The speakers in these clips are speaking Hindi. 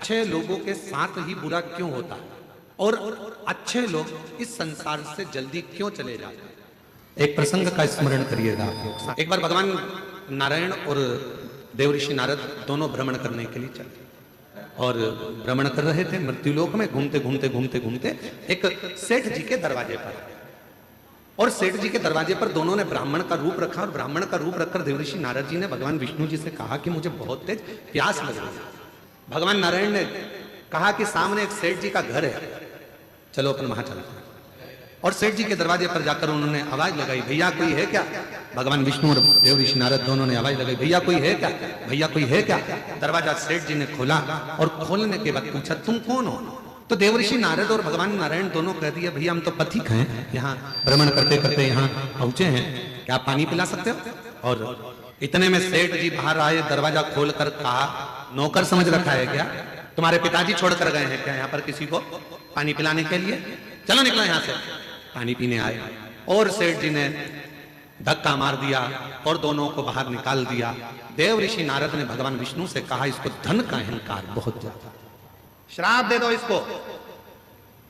अच्छे लोगों के साथ ही बुरा क्यों होता है और अच्छे लोग इस संसार से जल्दी क्यों चले जाते हैं। एक प्रसंग का स्मरण करिएगा आप लोग। एक बार भगवान नारायण और देवऋषि नारद दोनों भ्रमण करने के लिए चले और भ्रमण कर रहे थे। मृत्युलोक में घूमते घूमते घूमते घूमते एक सेठ जी के दरवाजे पर, और सेठ जी के दरवाजे पर दोनों ने ब्राह्मण का रूप रखा और ब्राह्मण का रूप रखकर देवऋषि नारद जी ने भगवान विष्णु जी से कहा कि मुझे बहुत तेज प्यास लग रही है। भगवान नारायण ने कहा कि सामने एक सेठ जी का घर है, चलो अपन वहां चलते हैं। और सेठ जी के दरवाजे पर जाकर उन्होंने आवाज लगाई, भैया कोई है क्या। भगवान विष्णु और देवऋषि नारद दोनों ने आवाज लगाई, भैया कोई है क्या, भैया कोई है क्या। दरवाजा सेठ जी ने खोला और खोलने के बाद पूछा तुम कौन हो। तो देवऋषि नारद और भगवान नारायण दोनों कह दिए, भैया हम तो पथिक हैं, यहाँ भ्रमण करते करते यहाँ पहुंचे हैं, क्या आप पानी पिला सकते हो। और इतने में सेठ जी बाहर आए, दरवाजा खोलकर कहा, नौकर समझ रखा है क्या, तुम्हारे पिताजी छोड़कर गए हैं क्या यहाँ पर किसी को पानी पिलाने के लिए, चलो निकलो यहाँ से। पानी पीने आए और सेठ जी ने धक्का मार दिया और दोनों को बाहर निकाल दिया। देवऋषि नारद ने भगवान विष्णु से कहा, इसको धन का अहंकार बहुत ज्यादा, श्राप दे दो इसको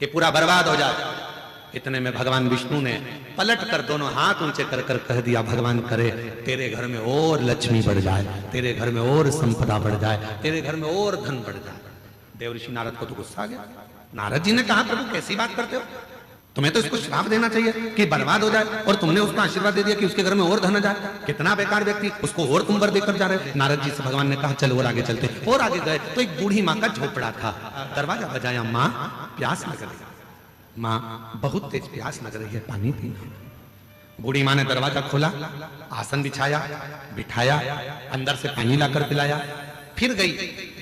कि पूरा बर्बाद हो जाए। इतने में भगवान विष्णु ने पलट कर दोनों हाथ ऊंचे कर कर कह दिया, भगवान करे तेरे घर में और लक्ष्मी बढ़ जाए, तेरे घर में और संपदा बढ़ जाए, तेरे घर में और धन बढ़ जाए। देवऋषि नारद को तो गुस्सा आ गया। नारद जी ने कहा, प्रभु कैसी बात करते हो, तुम्हें तो इसको श्राप देना चाहिए कि बर्बाद हो जाए, और तुमने उसको आशीर्वाद दे दिया कि उसके घर में और धन आ जाए। कितना बेकार व्यक्ति, उसको और तुम वर देकर जा रहे हो। नारद जी से भगवान ने कहा, चलो और आगे चलते। और आगे गए तो एक बूढ़ी माँ का झोपड़ा था। दरवाजा बजाया, माँ प्यास लग रही है, माँ बहुत तेज प्यास लग रही है, पानी पीना। बूढ़ी माँ ने दरवाजा खोला, आसन बिछाया, बिठाया, अंदर से पानी लाकर पिलाया, फिर गई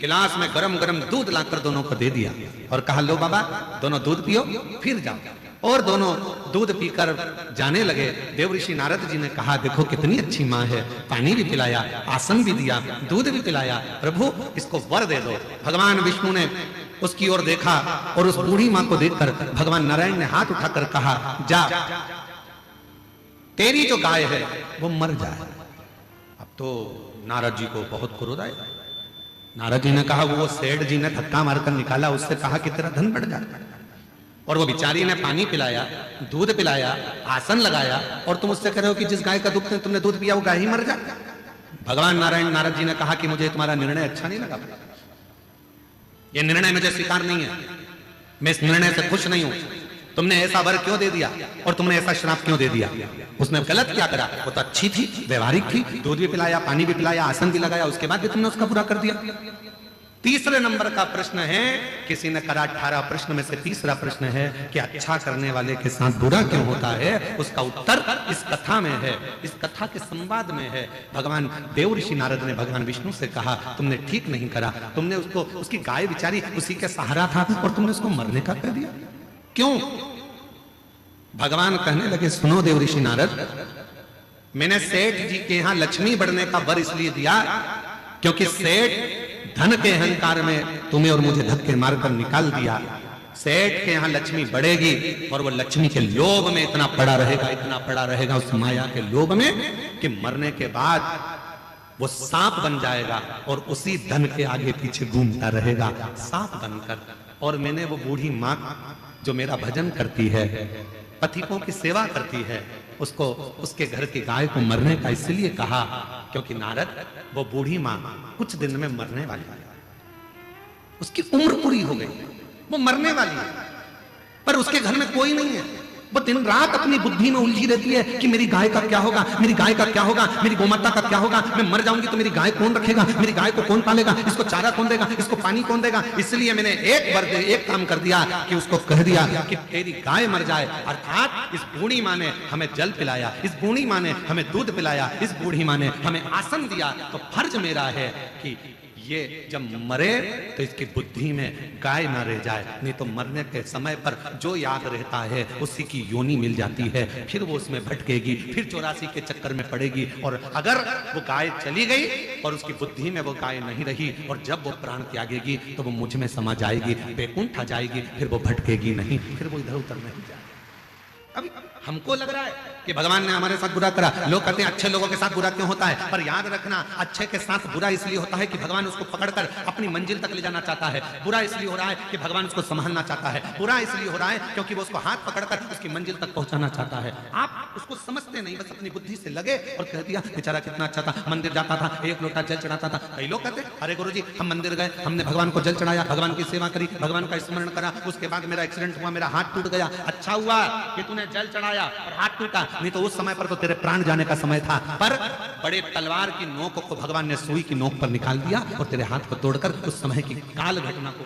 गिलास में गरम गरम दूध लाकर दोनों को दे दिया और कहा, लो बाबा दोनों दूध पियो फिर जाओ। और दोनों दूध पीकर जाने लगे। देवऋषि नारद जी ने कहा, देखो कितनी अच्छी माँ है, पानी भी पिलाया, आसन भी दिया, दूध भी पिलाया, प्रभु इसको वर दे दो। भगवान विष्णु ने उसकी ओर देखा और उस बूढ़ी माँ को देखकर भगवान नारायण ने हाथ उठाकर कहा, जा तेरी जो गाय है वो मर जाए। अब तो नारद जी को बहुत क्रोध आया। नारद जी ने कहा, वो सेठ जी ने धक्का मारकर निकाला, उससे कहा कि तेरा धन बढ़ जाए, और वो बेचारी ने पानी पिलाया, दूध पिलाया, आसन लगाया, और तुम उससे कह रहे हो कि जिस गाय का दूध तुमने दूध पिया वो गाय ही मर जाए। भगवान नारायण नारद जी ने कहा कि मुझे तुम्हारा निर्णय अच्छा नहीं लगा, ये निर्णय मुझे स्वीकार नहीं है, मैं इस निर्णय से खुश नहीं हूं। तुमने ऐसा वर क्यों दे दिया और तुमने ऐसा श्राप क्यों दे दिया। उसने गलत क्या करा, वो तो अच्छी थी, व्यवहारिक थी, दूध भी पिलाया, पानी भी पिलाया, आसन भी लगाया, उसके बाद भी तुमने उसका बुरा कर दिया। तीसरे नंबर का प्रश्न है, किसी ने करा 18 प्रश्न में से तीसरा प्रश्न है कि अच्छा करने वाले के साथ बुरा क्यों होता है। उसका उत्तर इस कथा में है, इस कथा के संवाद में है। भगवान देवऋषि नारद ने भगवान विष्णु से कहा, तुमने ठीक नहीं करा, तुमने उसको, उसकी गाय बेचारी उसी के सहारा था और तुमने उसको मरने का कह दिया, क्यों। भगवान कहने लगे, सुनो देवऋषि नारद, मैंने सेठ जी के यहां लक्ष्मी बढ़ने का वर इसलिए दिया क्योंकि सेठ धन के अहंकार में तुम्हें और मुझे धक्के मारकर निकाल दिया। सेठ के यहां लक्ष्मी बढ़ेगी और वो लक्ष्मी के लोभ में इतना पड़ा रहेगा, इतना पड़ा रहेगा उस माया के लोभ में कि मरने के बाद वो सांप बन जाएगा और उसी धन के आगे पीछे घूमता रहेगा सांप बनकर। और मैंने वो बूढ़ी माँ जो मेरा भजन करती है, पथिकों की सेवा करती है, उसको, उसके घर की गाय को मरने का इसलिए कहा क्योंकि नारद वो बूढ़ी माँ कुछ दिन में मरने वाली है, उसकी उम्र पूरी हो गई, वो मरने वाली है, पर उसके घर में कोई नहीं है। वो दिन रात अपनी बुद्धि में उलझी रहती है कि मेरी गाय का क्या होगा, मेरी गाय का क्या होगा, मेरी गोमाता का क्या होगा, मैं मर जाऊंगी तो मेरी गाय कौन रखेगा, मेरी गाय को कौन पालेगा, इसको चारा कौन देगा, इसको पानी कौन देगा। इसलिए मैंने एक काम कर दिया कि उसको कह दिया कि तेरी गाय मर जाए। अर्थात इस बूढ़ी माँ ने हमें जल पिलाया, इस बूढ़ी माँ ने हमें दूध पिलाया, इस बूढ़ी माँ ने हमें आसन दिया, तो फर्ज मेरा है कि ये जब मरे तो इसकी बुद्धि में गाय ना रह जाए, नहीं तो मरने के समय पर जो याद रहता है उसी की योनि मिल जाती है, फिर वो उसमें भटकेगी, फिर 84 के चक्कर में पड़ेगी। और अगर वो गाय चली गई और उसकी बुद्धि में वो गाय नहीं रही और जब वो प्राण त्यागेगी तो वो मुझ में समा जाएगी, बैकुंठ आ जाएगी, फिर वो भटकेगी नहीं, फिर वो इधर उधर नहीं जाएगी। अब हमको लग रहा है कि भगवान ने हमारे साथ बुरा करा। लोग कहते हैं अच्छे लोगों के साथ बुरा क्यों होता है, पर याद रखना अच्छे के साथ बुरा इसलिए होता है कि भगवान उसको पकड़कर अपनी मंजिल तक ले जाना चाहता है। बुरा इसलिए हो रहा है कि भगवान उसको संभालना चाहता है। बुरा इसलिए हो रहा है क्योंकि वो उसको हाथ पकड़कर उसकी मंजिल तक पहुंचाना चाहता है। आप उसको समझते नहीं, बस अपनी बुद्धि से लगे और कह दिया बेचारा कितना अच्छा था, मंदिर जाता था, एक लोटा जल चढ़ाता था। कई लोग कहते अरे गुरुजी हम मंदिर गए, हमने भगवान को जल चढ़ाया, भगवान की सेवा करी, भगवान का स्मरण करा, उसके बाद मेरा एक्सीडेंट हुआ, मेरा हाथ टूट गया। अच्छा हुआ कि तूने जल चढ़ाया और हाथ टूटा, नहीं तो उस समय पर तो तेरे प्राण जाने का समय था। पर बड़े तलवार की नोक को भगवान ने सुई की नोक पर निकाल दिया और तेरे हाथ को तोड़कर उस समय की काल घटना को